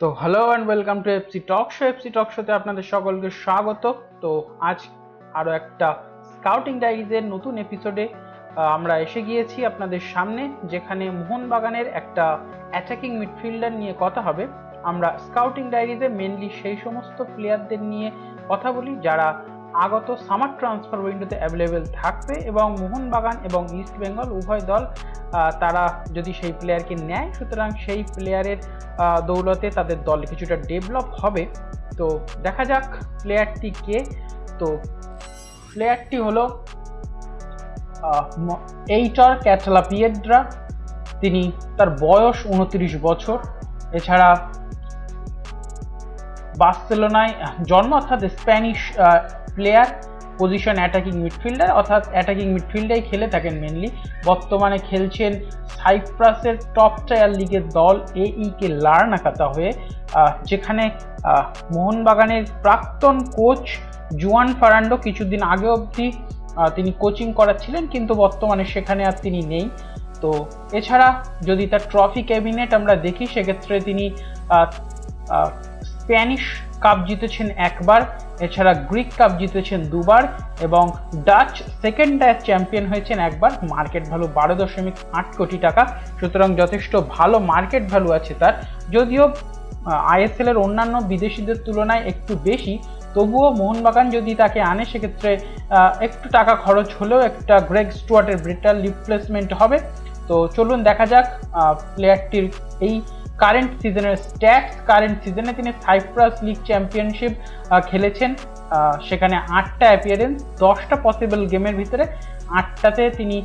তো hello and welcome to FC talk show. FC talk শোতে আপনাদের সকলকে স্বাগত। তো আজ আরও একটা স্কাউটিং ডায়েরিজের নতুন এপিসোডে আমরা এসে গিয়েছি আপনাদের সামনে, যেখানে মোহনবাগানের একটা অ্যাটাকিং মিডফিল্ডার নিয়ে কথা হবে। আমরা স্কাউটিং ডায়েরিজে মেনলি সেই সমস্ত প্লেয়ারদের নিয়ে কথা বলি যারা আগত সামার ট্রান্সফার উইন্ডোতে অ্যাভেলেবেল থাকবে, এবং মোহনবাগান এবং ইস্ট বেঙ্গল উভয় দল তারা যদি সেই প্লেয়ারকে নেয়, সুতরাং সেই প্লেয়ারের দৌলতে তাদের দল কিছুটা ডেভেলপ হবে। তো দেখা যাক প্লেয়ারটি কে। তো প্লেয়ারটি হলো এইটর ক্যাটালাপিয়েড্রা। তিনি, তার বয়স 29 বছর। এছাড়া বার্সেলোনায় জন্ম, অর্থাৎ Spanish player, position attacking midfielder, অর্থাৎ অ্যাটাকিং মিডফিল্ডেই খেলে থাকেন মেনলি। বর্তমানে খেলছেন সাইপ্রাসের টপ টায়ার লিগের দল AEK লার্নাকাতা হয়ে, যেখানে মোহনবাগানের প্রাক্তন কোচ জুয়ান ফারান্ডো কিছুদিন আগে অবধি তিনি কোচিং করাচ্ছিলেন, কিন্তু বর্তমানে সেখানে আর তিনি নেই। তো এছাড়া যদি তার ট্রফি ক্যাবিনেট আমরা দেখি, সেক্ষেত্রে তিনি স্প্যানিশ কাপ জিতেছেন একবার, এছাড়া গ্রিক কাপ জিতেছেন দুবার, এবং ডাচ সেকেন্ড টায়ার চ্যাম্পিয়ন হয়েছেন একবার। মার্কেট ভ্যালু 12.8 কোটি টাকা, সুতরাং যথেষ্ট ভালো মার্কেট ভ্যালু আছে তার। যদিও ISL এর অন্যান্য বিদেশিদের তুলনায় একটু বেশি, তবুও মোহনবাগান যদি তাকে আনে, সেক্ষেত্রে একটু টাকা খরচ হলেও একটা গ্রেগ স্টুয়ার্টের ব্রিটাল রিপ্লেসমেন্ট হবে। তো চলুন দেখা যাক প্লেয়ারটির এই কারেন্ট সিজনের স্ট্যাটস। কারেন্ট সিজনে তিনি সাইপ্রাস লিগ চ্যাম্পিয়নশিপ খেলেছেন, সেখানে 8টা অ্যাপিয়ারেন্স, 10টা পসিবল গেমের ভিতরে 8টাতে তিনি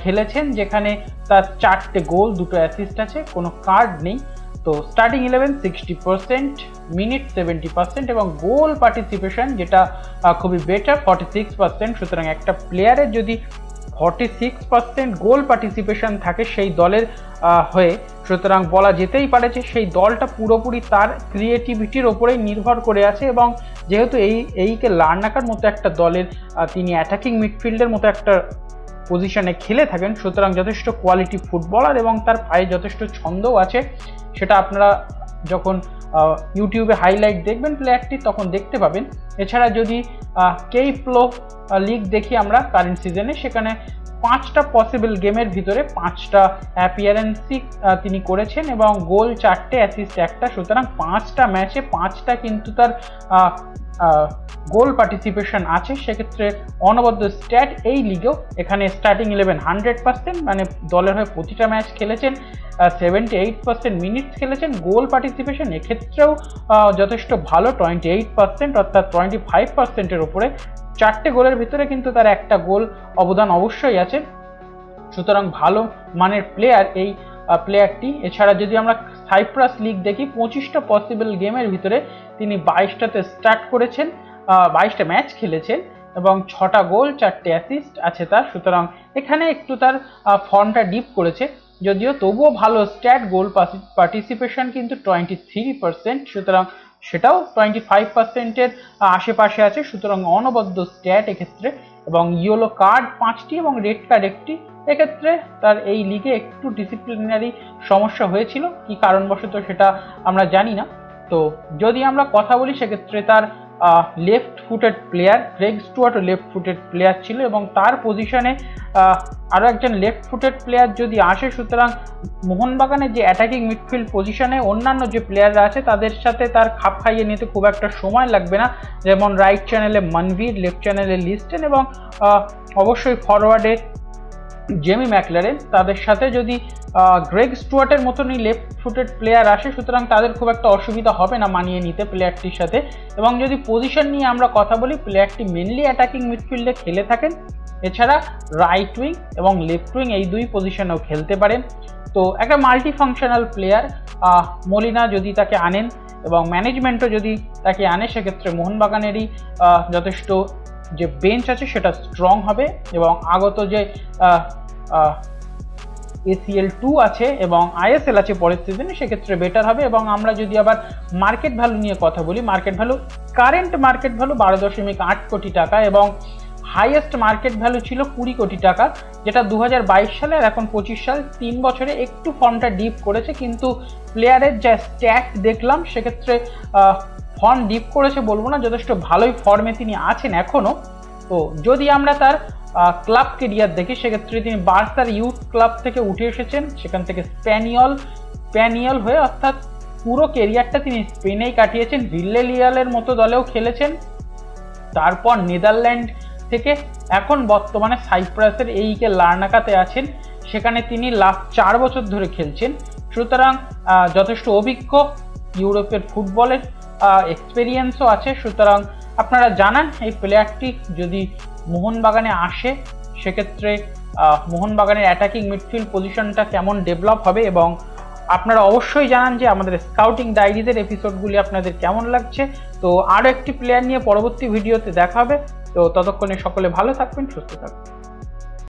খেলেছেন, যেখানে তার 4টে গোল, 2টো অ্যাসিস্ট আছে, কোনো কার্ড নেই। তো স্টার্টিং 11 60%, মিনিট 70%, এবং গোল পার্টিসিপেশন যেটা খুবই বেটার 46%। সুতরাং একটা প্লেয়ারের যদি 46% গোল পার্টিসিপেশন থাকে সেই দলের হয়ে, সুতরাং বলা যেতেই পারে যে সেই দলটা পুরোপুরি তার ক্রিয়েটিভিটির ওপরেই নির্ভর করে আছে। এবং যেহেতু এইকে লার্নাকার মতো একটা দলের তিনি অ্যাটাকিং মিডফিল্ডের মতো একটা পজিশনে খেলে থাকেন, সুতরাং যথেষ্ট কোয়ালিটি ফুটবলার, এবং তার পায়ে যথেষ্ট ছন্দও আছে। সেটা আপনারা যখন ইউটিউবে হাইলাইট দেখবেন প্লেয়ারটি, তখন দেখতে পাবেন। এছাড়া যদি কেইপ্লো লিগ দেখি আমরা কারেন্ট সিজনে, সেখানে 5টা পসিবল গেমের ভিতরে 5টা অ্যাপিয়ারেন্সই তিনি করেছেন, এবং গোল 4টে, অ্যাসিস্ট 1টা। সুতরাং 5টা ম্যাচে 5টা কিন্তু তার গোল পার্টিসিপেশন আছে। সেক্ষেত্রে অনবদ্য স্ট্যাট এই লিগেও। এখানে স্টার্টিং 11 100%, মানে দলের হয়ে প্রতিটা ম্যাচ খেলেছেন, 78% মিনিটস খেলেছেন। গোল পার্টিসিপেশন এক্ষেত্রেও যথেষ্ট ভালো, 28%, অর্থাৎ 25%-এর ওপরে। 4টে গোলের ভিতরে কিন্তু তার একটা গোল অবদান অবশ্যই আছে, সুতরাং ভালো মানের প্লেয়ার এই প্লেয়ারটি। এছাড়া যদি আমরা সাইপ্রাস লিগ দেখি, 25টা পসিবল গেমের ভিতরে তিনি 22টাতে স্টার্ট করেছেন, 22টা ম্যাচ খেলেছেন, এবং 6টা গোল 4টে অ্যাসিস্ট আছে তার। সুতরাং এখানে একটু তার ফর্মটা ডিপ করেছে, যদিও তবুও ভালো স্ট্যাট। গোল পার্টিসিপেশন কিন্তু 23%, সুতরাং সেটাও 25%-এর আশেপাশে আছে। সুতরাং অনবদ্য স্ট্যাট এক্ষেত্রে, এবং ইয়েলো কার্ড 5টি এবং রেড কার্ড 1টি। এক্ষেত্রে তার এই লিগে একটু ডিসিপ্লিনারি সমস্যা হয়েছিল, কি কারণবশত সেটা আমরা জানি না। তো যদি আমরা কথা বলি, সেক্ষেত্রে তার left footed player Greg Stewart left footed player ছিল, এবং তার পজিশনে আরও একজন লেফট ফুটেড প্লেয়ার যদি আসে, সুতরাং মোহনবাগানের যে অ্যাটাকিং মিডফিল্ড পজিশনে অন্যান্য যে প্লেয়াররা আছে তাদের সাথে তার খাপ খাইয়ে নিতে খুব একটা সময় লাগবে না। যেমন রাইট চ্যানেলে মনভীর, লেফট চ্যানেলে লিস্টেন, এবং অবশ্যই ফরওয়ার্ডে জেমি ম্যাকলারেন। তাদের সাথে যদি গ্রেগ স্টুয়ার্টের মতনই লেফট ফুটেড প্লেয়ার আসে, সুতরাং তাদের খুব একটা অসুবিধা হবে না মানিয়ে নিতে প্লেয়ারটির সাথে। এবং যদি পজিশন নিয়ে আমরা কথা বলি, প্লেয়ারটি মেনলি অ্যাটাকিং মিডফিল্ডে খেলে থাকেন, এছাড়া রাইট উইং এবং লেফট উইং এই দুই পজিশনেও খেলতে পারেন। তো একটা মাল্টি ফাংশনাল প্লেয়ার। মলিনা যদি তাকে আনেন এবং ম্যানেজমেন্টও যদি তাকে আনে, সেক্ষেত্রে মোহনবাগানেরই যথেষ্ট যে বেঞ্চ আছে সেটা স্ট্রং হবে, এবং আগত যে ACL 2 আছে এবং ISL আছে পরের সিজনে, সেক্ষেত্রে বেটার হবে। এবং আমরা যদি আবার মার্কেট ভ্যালু নিয়ে কথা বলি, market value, current market value 12.8 কোটি টাকা, এবং হাইয়েস্ট মার্কেট ভ্যালু ছিল 20 কোটি টাকা, যেটা 2022 সালে আর এখন 25 সাল 3 বছরে একটু ফর্মটা ডিপ করেছে, কিন্তু প্লেয়ারের যা স্ট্যাট দেখলাম সেক্ষেত্রে ফর্ম ডিপ করেছে বলবো না, যথেষ্ট ভালোই ফর্মে তিনি আছেন এখনও। তো যদি আমরা তার ক্লাব কেরিয়ার দেখি সেক্ষেত্রে তিনি বার্সার ইউথ ক্লাব থেকে উঠে এসেছেন, সেখান থেকে স্প্যানিয়ল হয়ে, অর্থাৎ পুরো কেরিয়ারটা তিনি স্পেনেই কাটিয়েছেন। ভিল্লেরিয়ালের মতো দলেও খেলেছেন, তারপর নেদারল্যান্ড থেকে এখন বর্তমানে সাইপ্রাসের এইকে লার্নাকাতে আছেন, সেখানে তিনি লাস্ট 4 বছর ধরে খেলছেন। সুতরাং যথেষ্ট অভিজ্ঞ, ইউরোপের ফুটবলের এক্সপেরিয়েন্সও আছে। সুতরাং আপনারা জানান এই প্লেয়ারটি যদি মোহনবাগানে আসে সেক্ষেত্রে মোহনবাগানের অ্যাটাকিং মিডফিল্ড পজিশনটা কেমন ডেভেলপ হবে, এবং আপনারা অবশ্যই জানান যে আমাদের স্কাউটিং ডায়েরিজের এপিসোডগুলি আপনাদের কেমন লাগছে। তো আরও একটি প্লেয়ার নিয়ে পরবর্তী ভিডিওতে দেখা হবে। তো ততক্ষণে সকলে ভালো থাকবেন, সুস্থ থাকবেন।